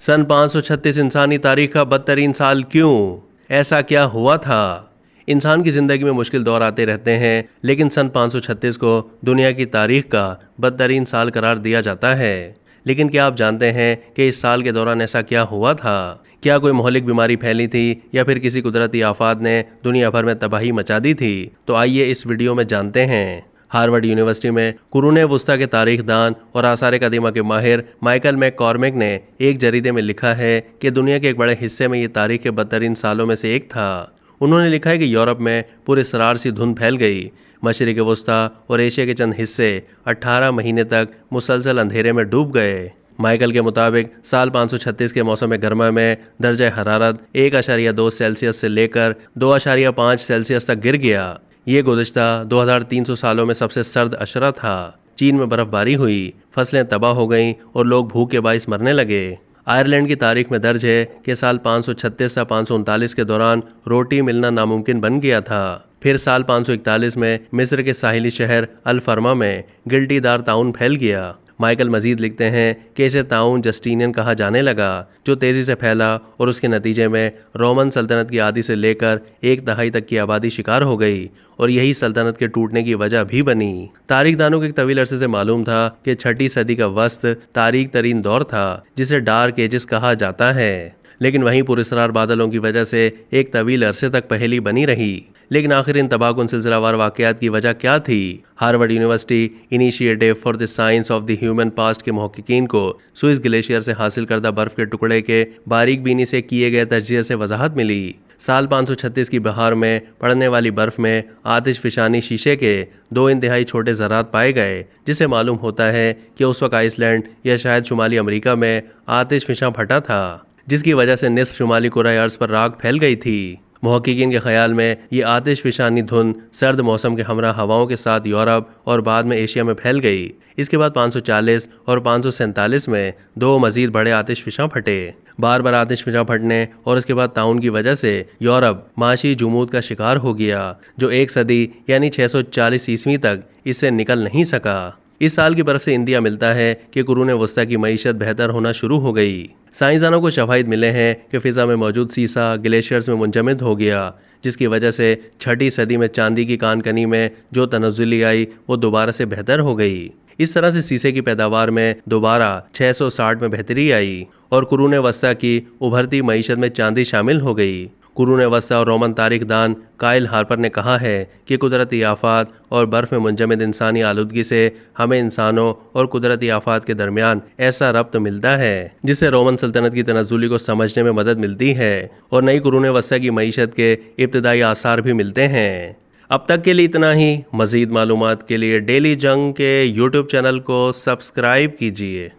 सन 536 इंसानी तारीख का बदतरीन साल क्यों? ऐसा क्या हुआ था? इंसान की ज़िंदगी में मुश्किल दौर आते रहते हैं, लेकिन सन 536 को दुनिया की तारीख का बदतरीन साल करार दिया जाता है। लेकिन क्या आप जानते हैं कि इस साल के दौरान ऐसा क्या हुआ था? क्या कोई मौलिक बीमारी फैली थी या फिर किसी कुदरती आफत ने दुनिया भर में तबाही मचा दी थी? तो आइए इस वीडियो में जानते हैं। हार्वर्ड यूनिवर्सिटी में कुरूने वुस्ता के तारीखदान और आसार कदीमा के माहिर माइकल मैककॉर्मिक ने एक जरीदे में लिखा है कि दुनिया के एक बड़े हिस्से में ये तारीख के बदतरीन सालों में से एक था। उन्होंने लिखा है कि यूरोप में पूरे सरार सी धुंध फैल गई। मशरिक वुस्ता और एशिया के चंद हिस्से 18 महीने तक मुसलसल अंधेरे में डूब गए। माइकल के मुताबिक साल 536 के मौसम गर्मा में दर्जा हरारत 1.2 सेल्सियस से लेकर 2.5 सेल्सियस तक गिर गया। ये गुज़िश्ता 2300 सालों में सबसे सर्द अशरा था। चीन में बर्फबारी हुई, फसलें तबाह हो गईं और लोग भूख के बाइस मरने लगे। आयरलैंड की तारीख में दर्ज है कि साल 536 से 539 के दौरान रोटी मिलना नामुमकिन बन गया था। फिर साल 541 में मिस्र के साहिली शहर अल फरमा में गिल्टीदार ताउन फैल गया। माइकल मजीद लिखते हैं कि इसे ताउन जस्टिनियन कहा जाने लगा, जो तेज़ी से फैला और उसके नतीजे में रोमन सल्तनत की आधी से लेकर 1/3 तक की आबादी शिकार हो गई और यही सल्तनत के टूटने की वजह भी बनी। तारीखदानों के एक तवील अरसे से मालूम था कि 6ठी सदी का वस्त तारीख तरीन दौर था, जिसे डार्क एजिस कहा जाता है। लेकिन वहीं पुरस्कार बादलों की वजह से एक तवील अरसे तक पहेली बनी रही। लेकिन आखिर इन तबाहकुन सिलसिलावार वाकयात की वजह क्या थी? Harvard university initiative for the science of the human past के मुहक्किकीन को स्विस ग्लेशियर से हासिल करदा बर्फ के टुकड़े के बारीक बीनी से किए गए तजिए से वजाहत मिली। साल 536 की बहार में पड़ने वाली बर्फ में आतिशफिशानी शीशे के 2 इंतहाई छोटे ज़रात पाए गए, जिससे मालूम होता है कि उस वक्त आइसलैंड या शायद शुमाली अमेरिका में आतिशफिशा फटा था, जिसकी वजह से निस्फ शुमाली कुराए अर्ज पर राख फैल गई थी। मुहक्किकीन के ख्याल में ये आतिशफिशानी धुंध सर्द मौसम के हमरा हवाओं के साथ यूरोप और बाद में एशिया में फैल गई। इसके बाद 540 और 547 में 2 मजीद बड़े आतिशफिशा फटे। बार बार आतिशफिशा फटने और उसके बाद ताउन की वजह से यूरोप माशी जुमूद का शिकार हो गया, जो 1 सदी यानी 640 ईस्वी तक इससे निकल नहीं सका। इस साल की बर्फ से इंदिया मिलता है कि कुरून वस्ता की मईशत बेहतर होना शुरू हो गई। साइंसदानों को शवाहिद मिले हैं कि फ़िज़ा में मौजूद सीसा ग्लेशियर्स में मुंजमद हो गया, जिसकी वजह से 6ठी सदी में चांदी की कानकनी में जो तनज़्ज़ुली आई वो दोबारा से बेहतर हो गई। इस तरह से सीसे की पैदावार में दोबारा 660 में बेहतरी आई और कुरून वस्ता की उभरती मईशत में चांदी शामिल हो गई। कुरून वस्ता और रोमन तारीखदान काइल हार्पर ने कहा है कि कुदरती आफात और बर्फ़ में मुंजमद इंसानी आलूदगी से हमें इंसानों और कुदरती आफात के दरमियान ऐसा रब्त मिलता है जिससे रोमन सल्तनत की तनज़्ज़ुली को समझने में मदद मिलती है और नई कुरून वस्ता की मईशत के इब्तदाई आसार भी मिलते हैं। अब तक के लिए इतना ही। मज़ीद मालूमात के लिए डेली जंग के यूट्यूब चैनल को सब्सक्राइब कीजिए।